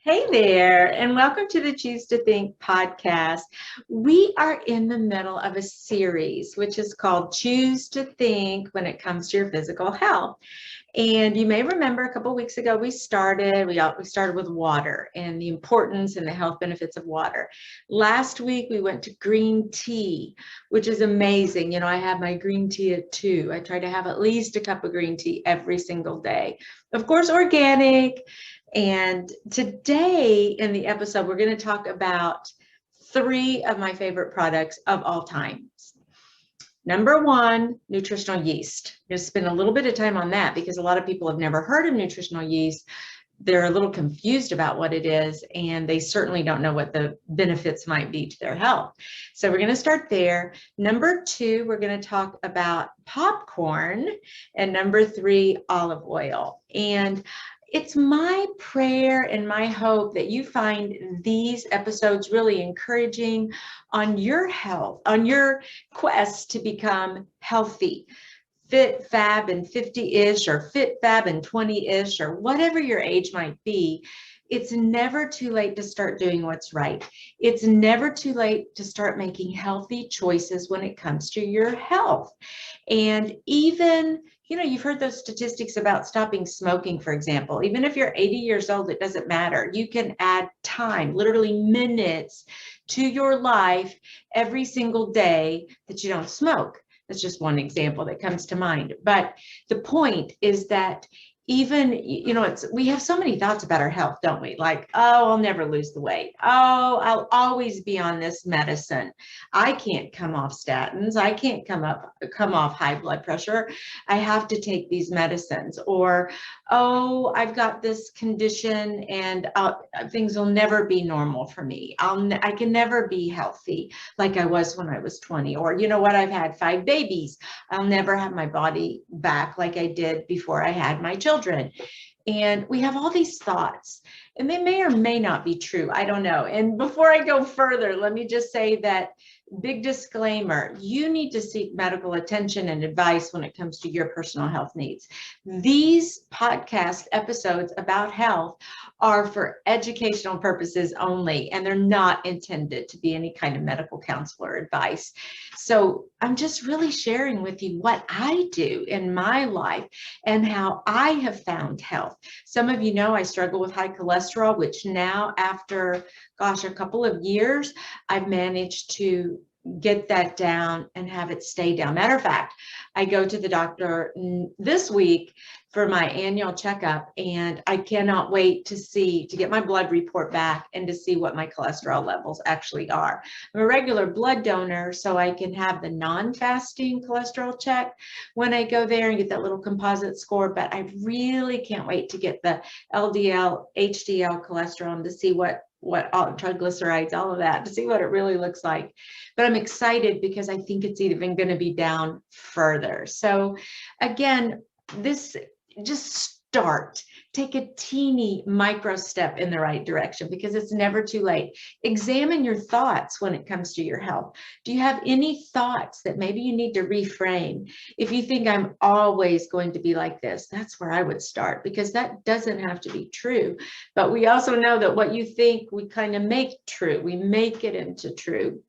Hey there, and welcome to the Choose to Think podcast. We are in the middle of a series which is called Choose to Think when it comes to your physical health. And you may remember a couple of weeks ago we started with water and the importance and the health benefits of water. Last week we went to green tea, which is amazing. You know, I have my green tea at 2. I try to have at least a cup of green tea every single day. Of course, organic. And today in the episode, we're going to talk about 3 of my favorite products of all time. Number 1, nutritional yeast. I'm going to spend a little bit of time on that because a lot of people have never heard of nutritional yeast. They're a little confused about what it is, and they certainly don't know what the benefits might be to their health. So we're going to start there. Number 2, we're going to talk about popcorn. And number 3, olive oil. And it's my prayer and my hope that you find these episodes really encouraging on your health, on your quest to become healthy, fit, fab, and 50-ish, or fit, fab, and 20-ish, or whatever your age might be. It's never too late to start doing what's right. It's never too late to start making healthy choices when it comes to your health. And even, you know, you've heard those statistics about stopping smoking, for example. Even if you're 80 years old, it doesn't matter. You can add time, literally minutes, to your life every single day that you don't smoke. That's just one example that comes to mind. But the point is that even, you know, we have so many thoughts about our health, don't we? Like, oh, I'll never lose the weight. Oh, I'll always be on this medicine. I can't come off statins. I can't come off high blood pressure. I have to take these medicines. Or, oh, I've got this condition and things will never be normal for me. I can never be healthy like I was when I was 20. Or, you know what, I've had 5 babies. I'll never have my body back like I did before I had my children. And we have all these thoughts, and they may or may not be true. I don't know. And before I go further, let me just say that, big disclaimer, you need to seek medical attention and advice when it comes to your personal health needs. These podcast episodes about health are for educational purposes only, and they're not intended to be any kind of medical counsel or advice. So I'm just really sharing with you what I do in my life and how I have found health. Some of you know I struggle with high cholesterol, which now, after, gosh, a couple of years, I've managed to get that down and have it stay down. Matter of fact, I go to the doctor this week for my annual checkup, and I cannot wait to get my blood report back and to see what my cholesterol levels actually are. I'm a regular blood donor, so I can have the non-fasting cholesterol check when I go there and get that little composite score, but I really can't wait to get the LDL, HDL cholesterol and to see what all triglycerides, all of that, to see what it really looks like. But I'm excited because I think it's even going to be down further. So again, just take a teeny micro step in the right direction because it's never too late. Examine your thoughts when it comes to your health. Do you have any thoughts that maybe you need to reframe? If you think I'm always going to be like this, that's where I would start, because that doesn't have to be true. But we also know that what you think, we kind of make true. We make it into true.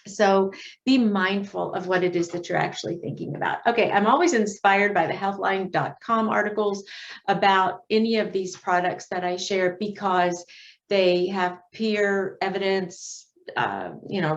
So be mindful of what it is that you're actually thinking about. Okay, I'm always inspired by the healthline.com articles about any of these products that I share because they have peer evidence,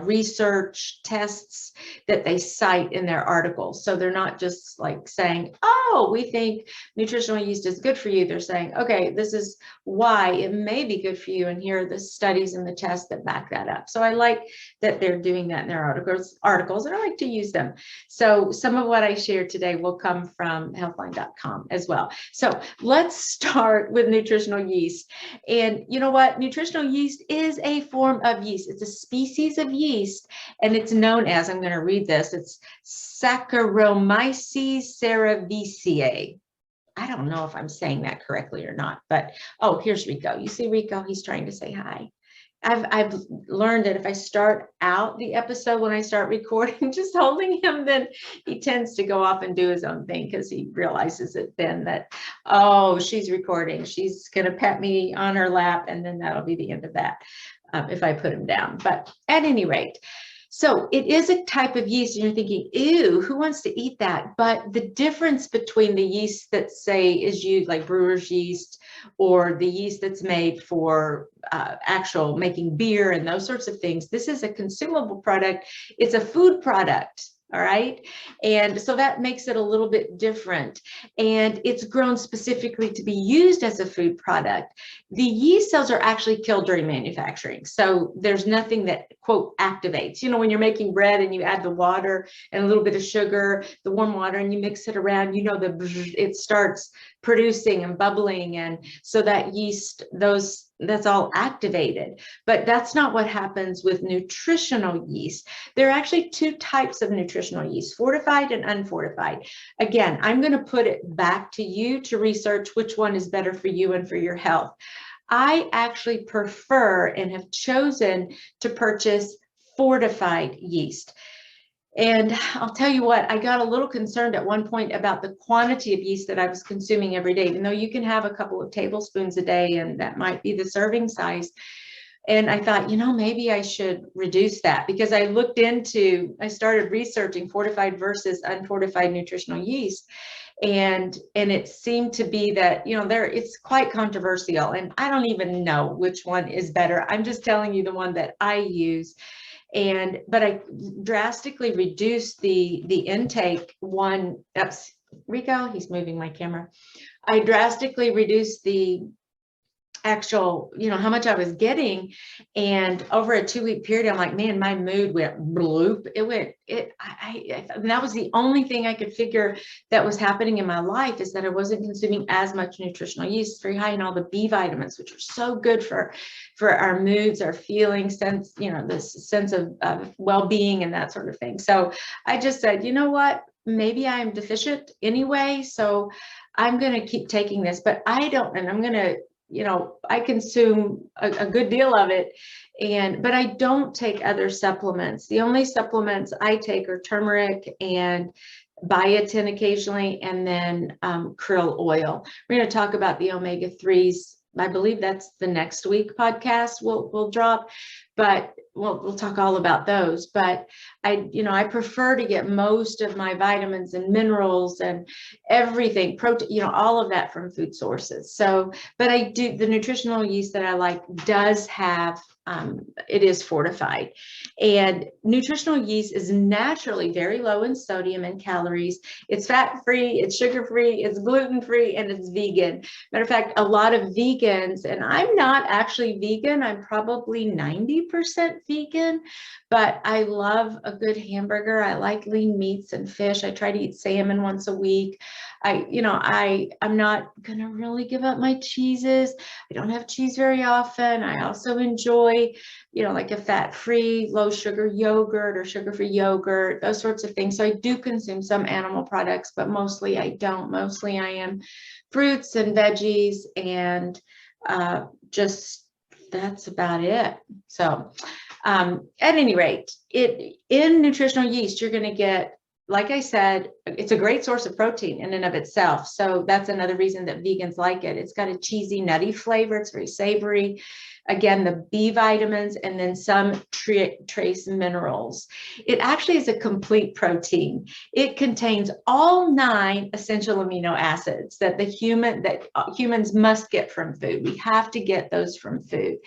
research tests that they cite in their articles. So they're not just like saying, oh, we think nutritional yeast is good for you. They're saying, okay, this is why it may be good for you, and here are the studies and the tests that back that up. So I like that they're doing that in their articles, and I like to use them. So some of what I share today will come from healthline.com as well. So let's start with nutritional yeast. And you know what? Nutritional yeast is a form of yeast. It's a species of yeast, and it's known as, I'm going to read this, it's Saccharomyces cerevisiae. I don't know if I'm saying that correctly or not, but oh, here's Rico. You see Rico? He's trying to say hi. I've learned that if I start out the episode when I start recording, just holding him, then he tends to go off and do his own thing because he realizes it then that, oh, she's recording. She's going to pat me on her lap, and then that'll be the end of that if I put him down. But at any rate, so it is a type of yeast, and you're thinking, ew, who wants to eat that? But the difference between the yeast that, say, is used like brewer's yeast, or the yeast that's made for actual making beer and those sorts of things, this is a consumable product. It's a food product. All right. And so that makes it a little bit different. And it's grown specifically to be used as a food product. The yeast cells are actually killed during manufacturing. So there's nothing that, quote, activates. You know, when you're making bread and you add the water and a little bit of sugar, the warm water, and you mix it around, you know, it starts producing and bubbling. And so that yeast, that's all activated. But that's not what happens with nutritional yeast. There are actually two types of nutritional yeast, fortified and unfortified. Again, I'm going to put it back to you to research which one is better for you and for your health. I actually prefer and have chosen to purchase fortified yeast. And I'll tell you what, I got a little concerned at one point about the quantity of yeast that I was consuming every day, even though you can have a couple of tablespoons a day, and that might be the serving size. And I thought, you know, maybe I should reduce that, because I started researching fortified versus unfortified nutritional yeast. And it seemed to be that, you know, it's quite controversial, and I don't even know which one is better. I'm just telling you the one that I use. But I drastically reduced the intake one. That's Rico, he's moving my camera. I drastically reduced the actual, you know, how much I was getting. And over a 2-week period, I'm like, man, my mood went bloop. That was the only thing I could figure that was happening in my life, is that I wasn't consuming as much nutritional yeast. It's very high in all the B vitamins, which are so good for our moods, our feelings, sense, you know, this sense of well-being and that sort of thing. So I just said, you know what, maybe I'm deficient anyway, so I'm going to keep taking this, but I'm going to, you know, I consume a good deal of it, but I don't take other supplements. The only supplements I take are turmeric and biotin occasionally, and then krill oil. We're going to talk about the omega-3s. I believe that's the next week podcast we'll drop, but we'll talk all about those. But I prefer to get most of my vitamins and minerals and everything, protein, you know, all of that from food sources. So, but the nutritional yeast that I like does have, it is fortified. And nutritional yeast is naturally very low in sodium and calories. It's fat-free, it's sugar-free, it's gluten-free, and it's vegan. Matter of fact, a lot of vegans, and I'm not actually vegan, I'm probably 90% vegan, but I love a good hamburger. I like lean meats and fish. I try to eat salmon once a week. I'm not going to really give up my cheeses. I don't have cheese very often. I also enjoy, you know, like a fat-free, low sugar yogurt or sugar-free yogurt, those sorts of things. So I do consume some animal products, but mostly I don't. Mostly I am fruits and veggies, and just that's about it. So at any rate, in nutritional yeast, you're going to get, like I said, it's a great source of protein in and of itself. So that's another reason that vegans like it. It's got a cheesy, nutty flavor. It's very savory. Again, the B vitamins, and then some trace minerals. It actually is a complete protein. It contains all 9 essential amino acids that humans must get from food. We have to get those from food.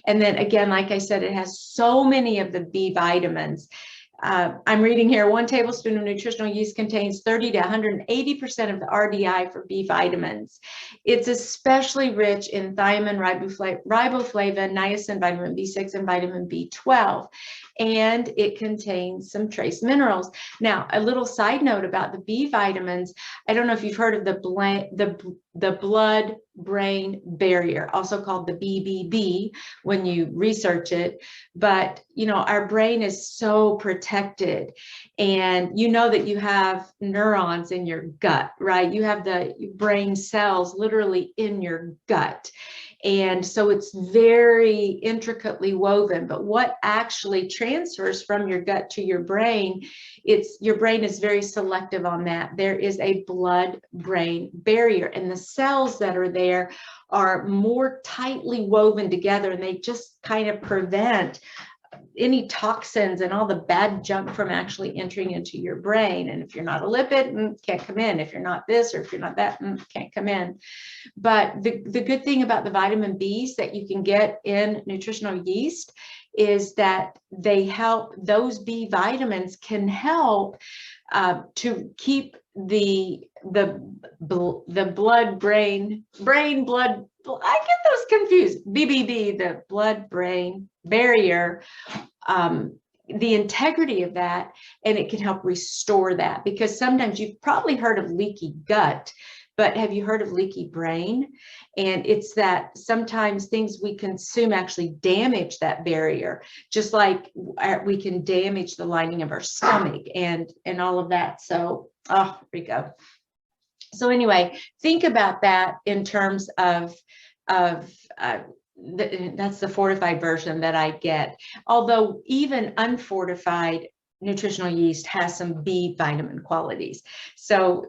And then again, like I said, it has so many of the B vitamins. I'm reading here, 1 tablespoon of nutritional yeast contains 30 to 180% of the RDI for B vitamins. It's especially rich in thiamine, riboflavin, niacin, vitamin B6, and vitamin B12. And it contains some trace minerals. Now, a little side note about the B vitamins. I don't know if you've heard of the blood-brain barrier, also called the BBB when you research it. But, you know, our brain is so protected. And you know that you have neurons in your gut, right? You have the brain cells literally in your gut. And so it's very intricately woven, but what actually transfers from your gut to your brain, your brain is very selective on that. There is a blood-brain barrier, and the cells that are there are more tightly woven together, and they just kind of prevent any toxins and all the bad junk from actually entering into your brain. And if you're not a lipid, can't come in. If you're not this, or if you're not that, can't come in. But the good thing about the vitamin Bs that you can get in nutritional yeast is that they help, those B vitamins can help to keep the blood brain blood, I get those confused, BBB, the blood brain barrier, the integrity of that, and it can help restore that. Because sometimes you've probably heard of leaky gut, but have you heard of leaky brain? And it's that sometimes things we consume actually damage that barrier, just like we can damage the lining of our stomach and all of that. So, oh, here we go. So anyway, think about that in terms of that's the fortified version that I get. Although even unfortified nutritional yeast has some B vitamin qualities. So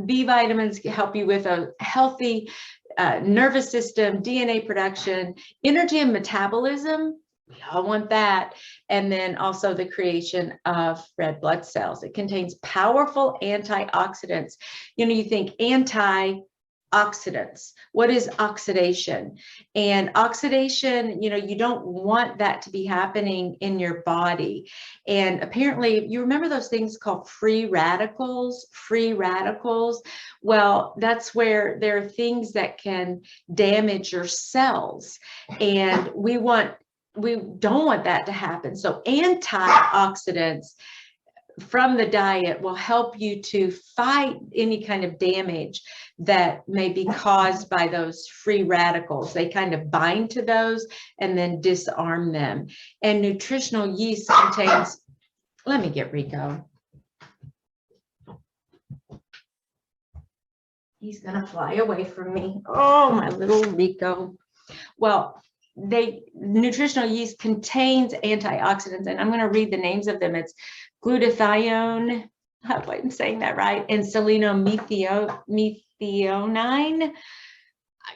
B vitamins help you with a healthy nervous system, DNA production, energy and metabolism. We all want that. And then also the creation of red blood cells. It contains powerful antioxidants. You know, you think antioxidants. What is oxidation? And oxidation, you know, you don't want that to be happening in your body. And apparently, you remember those things called free radicals? Free radicals. Well, that's where there are things that can damage your cells. And we don't want that to happen. So antioxidants from the diet will help you to fight any kind of damage that may be caused by those free radicals. They kind of bind to those and then disarm them. And nutritional yeast contains, let me get Rico. He's gonna fly away from me. Oh, my little Rico. Well, nutritional yeast contains antioxidants, and I'm going to read the names of them. It's glutathione, I hope I'm saying that right, and selenomethionine.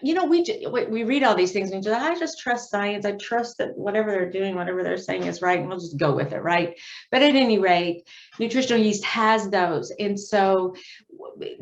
You know, we read all these things and I just trust science. I trust that whatever they're doing, whatever they're saying is right, and we'll just go with it, right? But at any rate, nutritional yeast has those, and so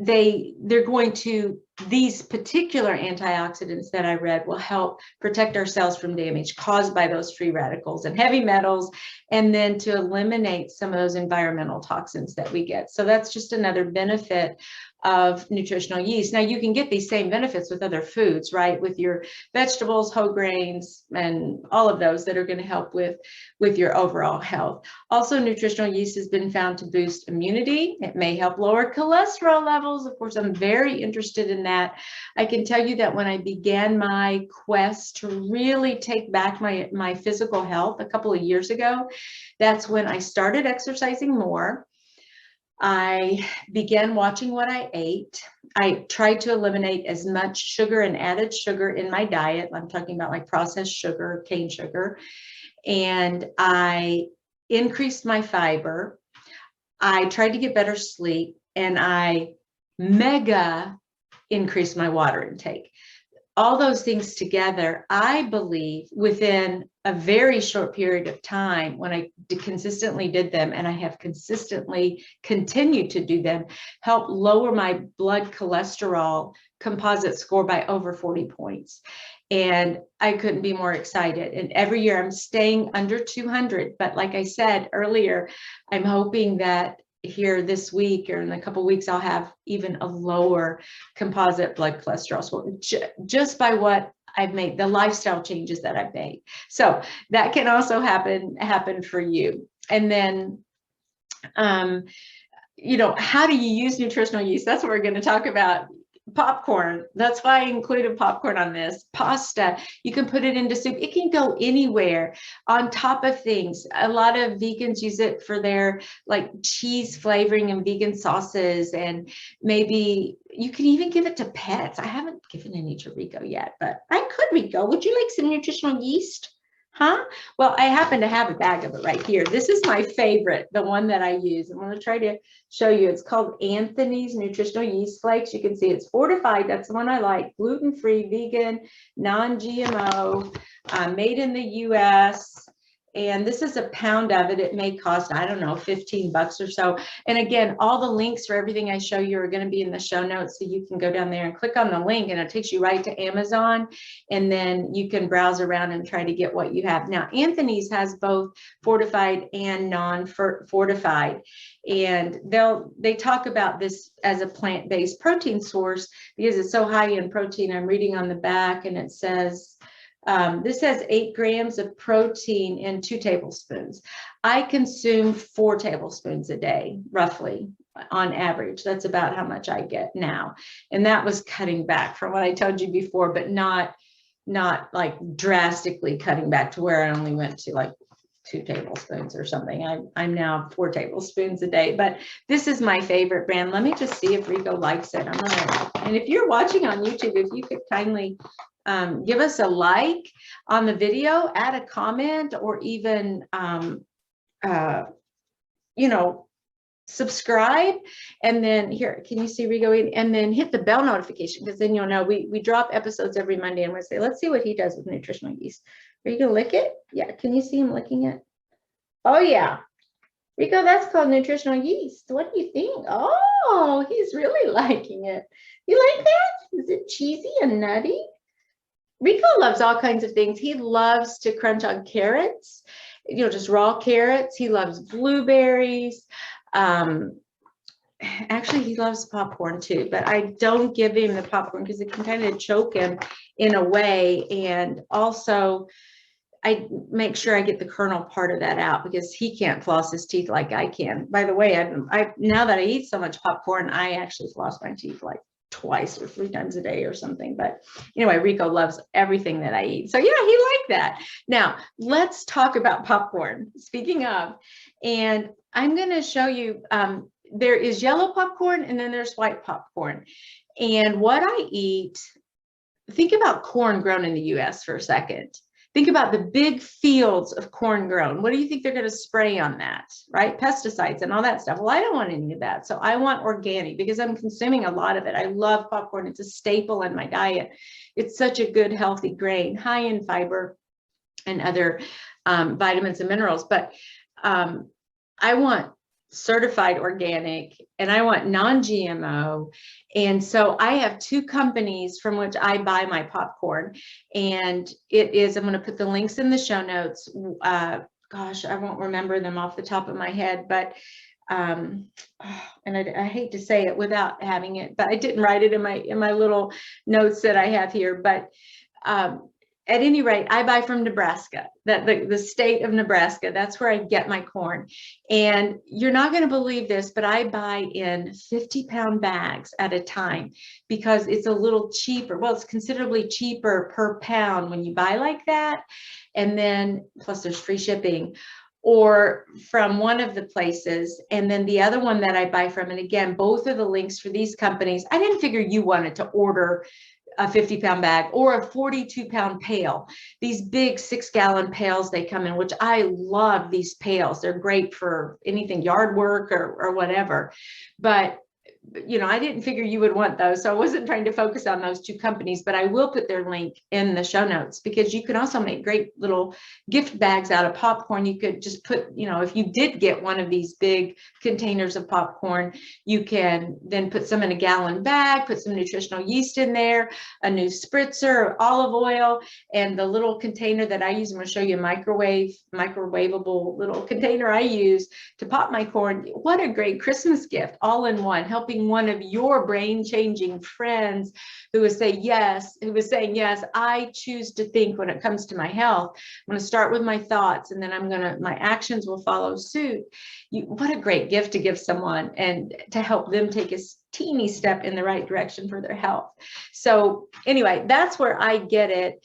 they're going to, these particular antioxidants that I read will help protect our cells from damage caused by those free radicals and heavy metals, and then to eliminate some of those environmental toxins that we get. So that's just another benefit of nutritional yeast. Now, you can get these same benefits with other foods, right? With your vegetables, whole grains, and all of those that are going to help with your overall health. Also, nutritional yeast has been found to boost immunity. It may help lower cholesterol levels. Of course, I'm very interested in that. I can tell you that when I began my quest to really take back my physical health a couple of years ago, that's when I started exercising more. I began watching what I ate. I tried to eliminate as much sugar and added sugar in my diet. I'm talking about like processed sugar, cane sugar. And I increased my fiber. I tried to get better sleep, and I mega increased my water intake. All those things together, I believe, within a very short period of time, when I consistently did them, and I have consistently continued to do them, helped lower my blood cholesterol composite score by over 40 points. And I couldn't be more excited. And every year I'm staying under 200. But like I said earlier, I'm hoping that here this week or in a couple of weeks, I'll have even a lower composite blood cholesterol score just by what I've made, the lifestyle changes that I've made. So that can also happen for you. And then, you know, how do you use nutritional yeast? That's what we're going to talk about. popcorn. That's why I included popcorn on this. Pasta, you can put it into soup. It can go anywhere on top of things. A lot of vegans use it for their like cheese flavoring and vegan sauces. And maybe you can even give it to pets. I haven't given any to Rico yet, but I could, Rico. Would you like some nutritional yeast? Huh? Well, I happen to have a bag of it right here. This is my favorite, the one that I use. I'm going to try to show you. It's called Anthony's Nutritional Yeast Flakes. You can see it's fortified. That's the one I like. Gluten-free, vegan, non-GMO, made in the US. And this is a pound of it. It may cost, I don't know, 15 bucks or so. And again, all the links for everything I show you are going to be in the show notes. So you can go down there and click on the link and it takes you right to Amazon. And then you can browse around and try to get what you have. Now, Anthony's has both fortified and non-fortified. And they talk about this as a plant-based protein source because it's so high in protein. I'm reading on the back and it says, this has 8 grams of protein in 2 tablespoons. I consume 4 tablespoons a day, roughly, on average. That's about how much I get now. And that was cutting back from what I told you before, but not like drastically cutting back to where I only went to like 2 tablespoons or something. I'm now 4 tablespoons a day, but this is my favorite brand. Let me just see if Rico likes it. And if you're watching on YouTube, if you could kindly give us a like on the video, add a comment, or even, subscribe. And then here, can you see Rico? And then hit the bell notification, because then you'll know we drop episodes every Monday and Wednesday. Let's see what he does with nutritional yeast. Are you gonna lick it? Yeah, can you see him licking it? Oh yeah. Rico, that's called nutritional yeast. What do you think? Oh, he's really liking it. You like that? Is it cheesy and nutty? Rico loves all kinds of things. He loves to crunch on carrots, just raw carrots. He loves blueberries. Actually, he loves popcorn too, but I don't give him the popcorn because it can kind of choke him in a way. And also, I make sure I get the kernel part of that out because he can't floss his teeth like I can. By the way, now that I eat so much popcorn, I actually floss my teeth like twice or 3 times a day or something. But anyway, Rico loves everything that I eat. So yeah, he liked that. Now let's talk about popcorn. Speaking of, and I'm going to show you, there is yellow popcorn and then there's white popcorn. And what I eat, think about corn grown in the US for a second. Think about the big fields of corn grown. What do you think they're going to spray on that, right? Pesticides and all that stuff. Well, I don't want any of that. So I want organic because I'm consuming a lot of it. I love popcorn. It's a staple in my diet. It's such a good, healthy grain, high in fiber and other vitamins and minerals. But I want certified organic and I want non-GMO. And so I have 2 companies from which I buy my popcorn, and it is, I'm going to put the links in the show notes. Gosh, I won't remember them off the top of my head, but and I hate to say it without having it, but I didn't write it in my little notes that I have here. But at any rate, I buy from Nebraska, the state of Nebraska. That's where I get my corn. And you're not going to believe this, but I buy in 50-pound bags at a time because it's a little cheaper. Well, it's considerably cheaper per pound when you buy like that. And then plus there's free shipping, or from one of the places. And then the other one that I buy from, and again, both are the links for these companies. I didn't figure you wanted to order a 50-pound bag or a 42-pound pail. These big 6-gallon pails they come in, which I love these pails. They're great for anything, yard work or whatever. But I didn't figure you would want those. So I wasn't trying to focus on those 2 companies, but I will put their link in the show notes because you can also make great little gift bags out of popcorn. You could just put, if you did get one of these big containers of popcorn, you can then put some in a gallon bag, put some nutritional yeast in there, a new spritzer, olive oil, and the little container that I use. I'm going to show you a microwavable little container I use to pop my corn. What a great Christmas gift, all in one. Help helping one of your brain-changing friends who was saying, yes, I choose to think when it comes to my health. I'm going to start with my thoughts, and then my actions will follow suit. What a great gift to give someone and to help them take a teeny step in the right direction for their health. So anyway, that's where I get it.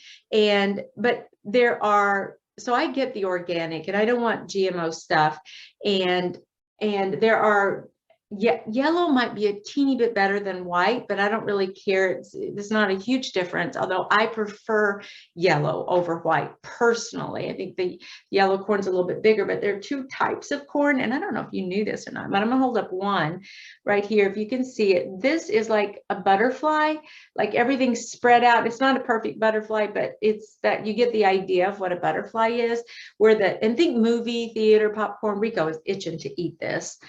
So I get the organic, and I don't want GMO stuff. And there are, yellow might be a teeny bit better than white, but I don't really care. It's not a huge difference, although I prefer yellow over white personally. I think the yellow corn's a little bit bigger, but there are two types of corn, and I don't know if you knew this or not, but I'm gonna hold up one right here. If you can see it, this is like a butterfly, like everything's spread out. It's not a perfect butterfly, but it's that you get the idea of what a butterfly is. And think movie theater popcorn. Rico is itching to eat this.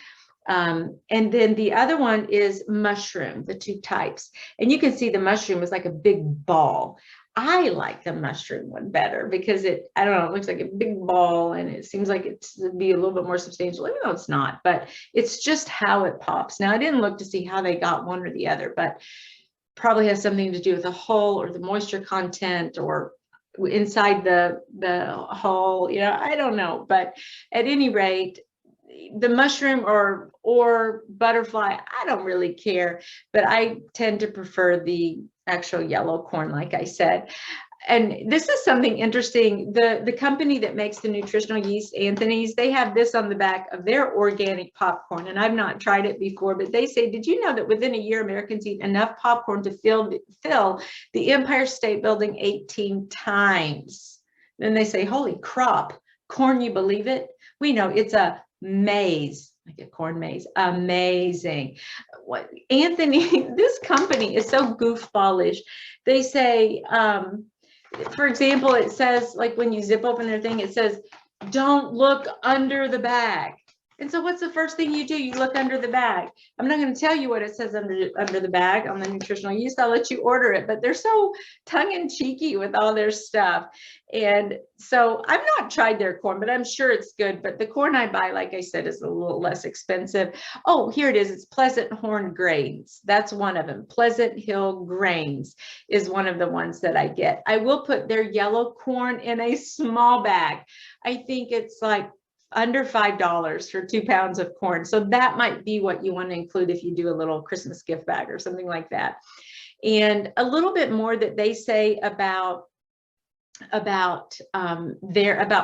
And then the other one is mushroom, the two types. And you can see the mushroom is like a big ball. I like the mushroom one better because it looks like a big ball, and it seems like it's be a little bit more substantial, even though it's not, but it's just how it pops. Now, I didn't look to see how they got one or the other, but probably has something to do with the hull or the moisture content or inside the hull, I don't know. But at any rate, the mushroom or butterfly, I don't really care, but I tend to prefer the actual yellow corn, like I said. And this is something interesting. The company that makes the nutritional yeast, Anthony's, they have this on the back of their organic popcorn. And I've not tried it before, but they say, did you know that within a year, Americans eat enough popcorn to fill the Empire State Building 18 times? Then they say, holy crap, corn, you believe it? We know it's a maze, like a corn maze. Amazing. What Anthony, this company is so goofballish. They say, for example, it says, like when you zip open their thing, it says, don't look under the bag. And so what's the first thing you do? You look under the bag. I'm not going to tell you what it says under the bag on the nutritional yeast. I'll let you order it, but they're so tongue-in-cheeky with all their stuff. And so I've not tried their corn, but I'm sure it's good. But the corn I buy, like I said, is a little less expensive. Oh, here it is. It's Pleasant Horn Grains. That's one of them. Pleasant Hill Grains is one of the ones that I get. I will put their yellow corn in a small bag. I think it's like under $5 for 2 pounds of corn. So that might be what you want to include if you do a little Christmas gift bag or something like that. And a little bit more that they say about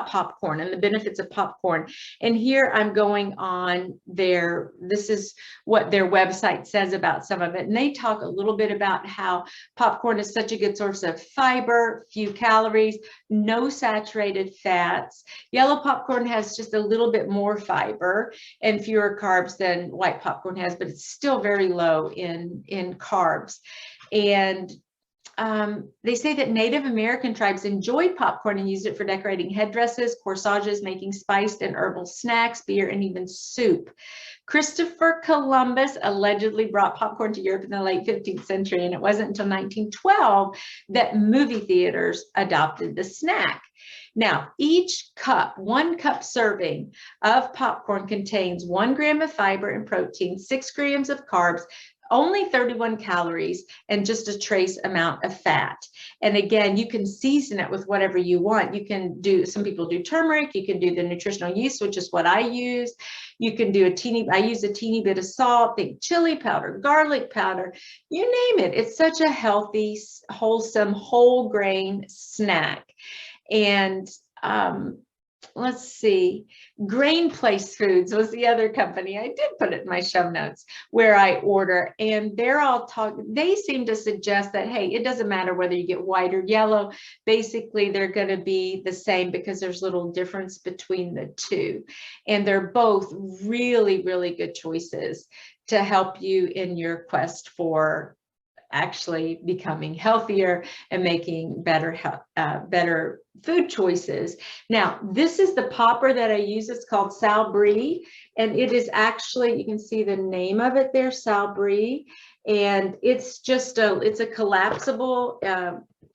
popcorn and the benefits of popcorn. And here I'm going on this is what their website says about some of it. And they talk a little bit about how popcorn is such a good source of fiber, few calories, no saturated fats. Yellow popcorn has just a little bit more fiber and fewer carbs than white popcorn has, but it's still very low in carbs. And they say that Native American tribes enjoyed popcorn and used it for decorating headdresses, corsages, making spiced and herbal snacks, beer, and even soup. Christopher Columbus allegedly brought popcorn to Europe in the late 15th century, and it wasn't until 1912 that movie theaters adopted the snack. Now, each cup, 1 cup serving of popcorn contains 1 gram of fiber and protein, 6 grams of carbs, only 31 calories, and just a trace amount of fat. And again, you can season it with whatever you want. You can do, some people do turmeric, you can do the nutritional yeast, which is what I use. You can do I use a teeny bit of salt, think chili powder, garlic powder, you name it. It's such a healthy, wholesome, whole grain snack. And let's see, Grain Place Foods was the other company. I did put it in my show notes where I order, and they seem to suggest that, hey, it doesn't matter whether you get white or yellow. Basically, they're going to be the same because there's little difference between the two. And they're both really, really good choices to help you in your quest for actually becoming healthier and making better food choices. Now, this is the popper that I use. It's called Sal Brie, and it is actually, you can see the name of it there, Sal Brie, and it's just it's a collapsible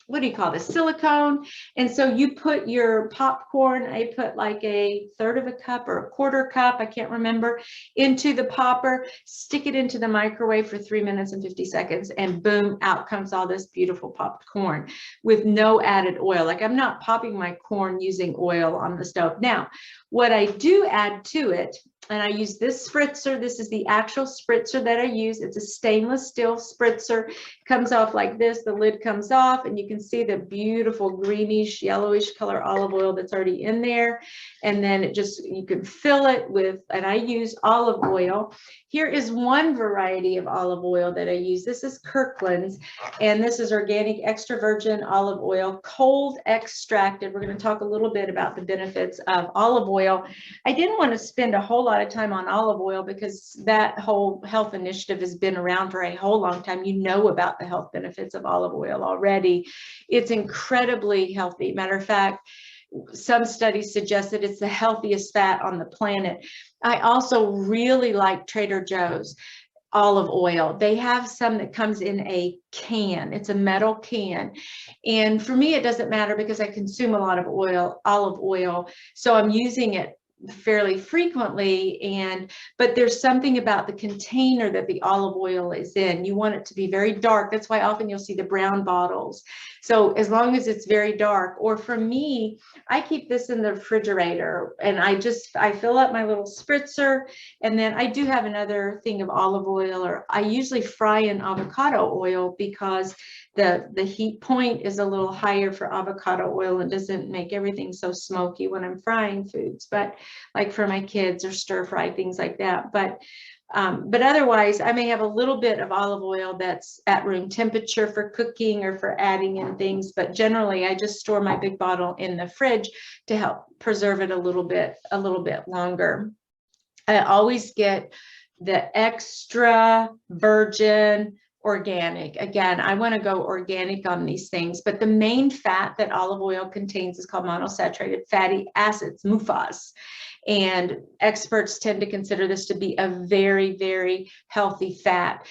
what do you call this, silicone. And so you put your popcorn, I put like a third of a cup or a quarter cup, I can't remember, into the popper, stick it into the microwave for 3 minutes and 50 seconds, and boom, out comes all this beautiful popped corn with no added oil. Like, I'm not popping my corn using oil on the stove. Now, what I do add to it, and I use this spritzer. This is the actual spritzer that I use. It's a stainless steel spritzer. It comes off like this. The lid comes off, and you can see the beautiful greenish, yellowish color olive oil that's already in there. And then it just, you can fill it with, and I use olive oil. Here is one variety of olive oil that I use. This is Kirkland's, and this is organic extra virgin olive oil, cold extracted. We're going to talk a little bit about the benefits of olive oil. I didn't want to spend a whole lot of time on olive oil because that whole health initiative has been around for a whole long time. You know about the health benefits of olive oil already. It's incredibly healthy. Matter of fact, some studies suggest that it's the healthiest fat on the planet. I also really like Trader Joe's olive oil. They have some that comes in a can. It's a metal can. And for me, it doesn't matter because I consume a lot of olive oil. So I'm using it fairly frequently, but there's something about the container that the olive oil is in. You want it to be very dark. That's why often you'll see the brown bottles. So as long as it's very dark, or for me, I keep this in the refrigerator, and I fill up my little spritzer, and then I do have another thing of olive oil, or I usually fry in avocado oil because the heat point is a little higher for avocado oil and doesn't make everything so smoky when I'm frying foods, but like for my kids, or stir fry, things like that. But otherwise, I may have a little bit of olive oil that's at room temperature for cooking or for adding in things. But generally, I just store my big bottle in the fridge to help preserve it a little bit longer. I always get the extra virgin organic. Again, I want to go organic on these things, but the main fat that olive oil contains is called monosaturated fatty acids, MUFAs. And experts tend to consider this to be a very, very healthy fat.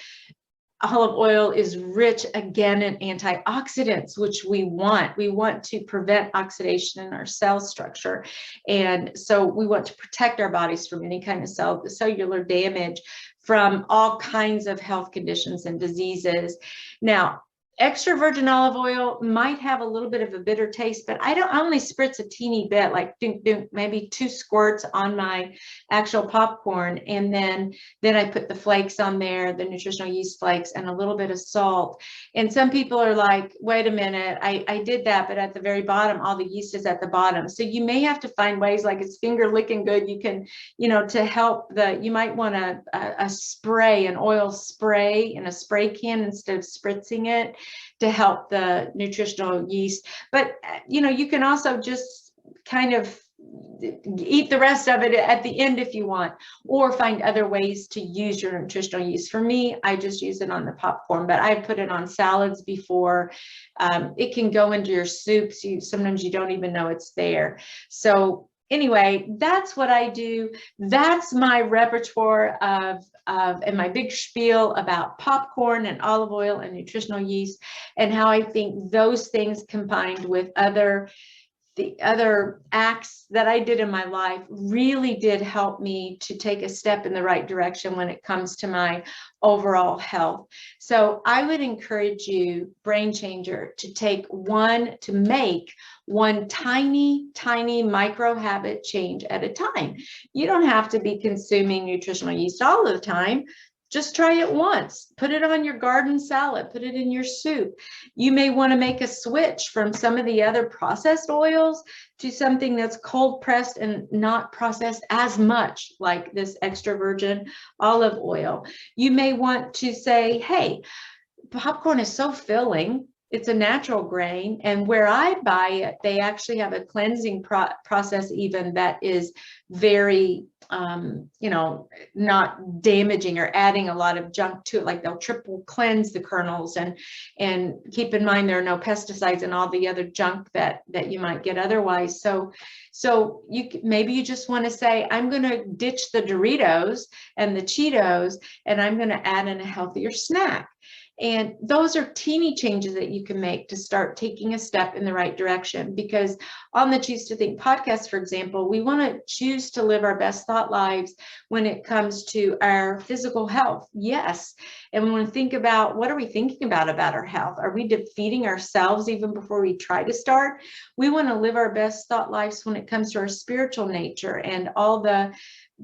Olive oil is rich, again, in antioxidants, which we want. We want to prevent oxidation in our cell structure. And so we want to protect our bodies from any kind of cellular damage, from all kinds of health conditions and diseases. Now, extra virgin olive oil might have a little bit of a bitter taste, but I only spritz a teeny bit, like dunk, dunk, maybe 2 squirts on my actual popcorn. And then I put the flakes on there, the nutritional yeast flakes, and a little bit of salt. And some people are like, wait a minute, I did that, but at the very bottom, all the yeast is at the bottom. So you may have to find ways, like it's finger licking good. You can, to help you might want a spray, an oil spray in a spray can instead of spritzing it, to help the nutritional yeast. But, you can also just kind of eat the rest of it at the end if you want, or find other ways to use your nutritional yeast. For me, I just use it on the popcorn, but I've put it on salads before. It can go into your soups. Sometimes you don't even know it's there. So anyway, that's what I do. That's my repertoire and my big spiel about popcorn and olive oil and nutritional yeast, and how I think those things combined with the other acts that I did in my life really did help me to take a step in the right direction when it comes to my overall health. So I would encourage you, brain changer, to make one tiny, tiny micro habit change at a time. You don't have to be consuming nutritional yeast all the time. Just try it once. Put it on your garden salad. Put it in your soup. You may want to make a switch from some of the other processed oils to something that's cold pressed and not processed as much, like this extra virgin olive oil. You may want to say, hey, popcorn is so filling. It's a natural grain, and where I buy it, they actually have a cleansing process even that is very, not damaging or adding a lot of junk to it. Like they'll triple cleanse the kernels, and keep in mind there are no pesticides and all the other junk that you might get otherwise. So maybe you just want to say, I'm going to ditch the Doritos and the Cheetos, and I'm going to add in a healthier snack. And those are teeny changes that you can make to start taking a step in the right direction. Because on the Choose to Think podcast, for example, we want to choose to live our best thought lives when it comes to our physical health. Yes. And we want to think about, what are we thinking about our health? Are we defeating ourselves even before we try to start? We want to live our best thought lives when it comes to our spiritual nature and all the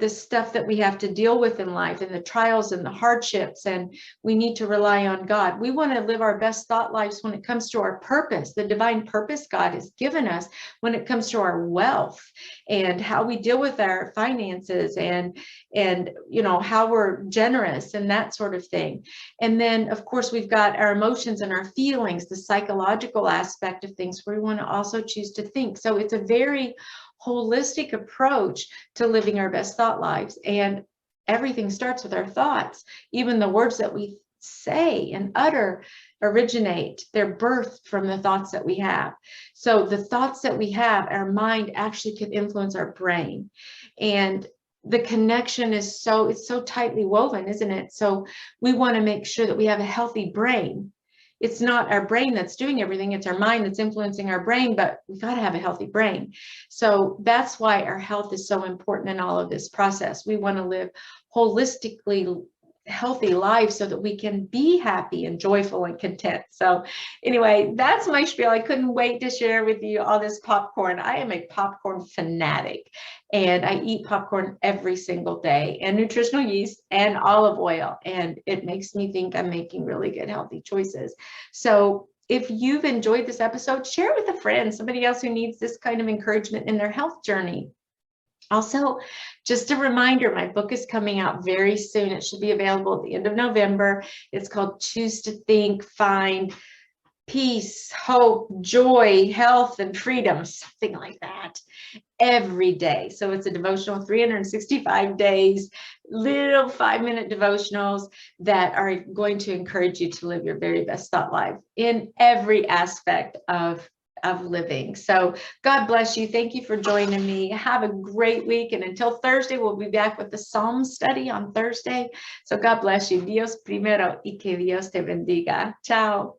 stuff that we have to deal with in life and the trials and the hardships, and we need to rely on God. We want to live our best thought lives when it comes to our purpose, the divine purpose God has given us, when it comes to our wealth and how we deal with our finances and how we're generous and that sort of thing. And then of course we've got our emotions and our feelings, the psychological aspect of things, where we want to also choose to think. So it's a very holistic approach to living our best thought lives. And everything starts with our thoughts. Even the words that we say and utter originate, they're birthed from the thoughts that we have. So the thoughts that we have, our mind actually can influence our brain. And the connection is it's so tightly woven, isn't it? So we want to make sure that we have a healthy brain. It's not our brain that's doing everything. It's our mind that's influencing our brain, but we've got to have a healthy brain. So that's why our health is so important in all of this process. We want to live holistically healthy lives so that we can be happy and joyful and content. So anyway, that's my spiel. I couldn't wait to share with you all this popcorn. I am a popcorn fanatic, and I eat popcorn every single day, and nutritional yeast and olive oil, and it makes me think I'm making really good healthy choices. So if you've enjoyed this episode, share it with a friend, somebody else who needs this kind of encouragement in their health journey. Also, just a reminder, my book is coming out very soon. It should be available at the end of November. It's called Choose to Think, Find Peace, Hope, Joy, Health, and Freedom, something like that, every day. So it's a devotional, 365 days, little 5-minute devotionals that are going to encourage you to live your very best thought life in every aspect of living. So God bless you. Thank you for joining me. Have a great week. And until Thursday, we'll be back with the Psalm study on Thursday. So God bless you. Dios primero y que Dios te bendiga. Ciao.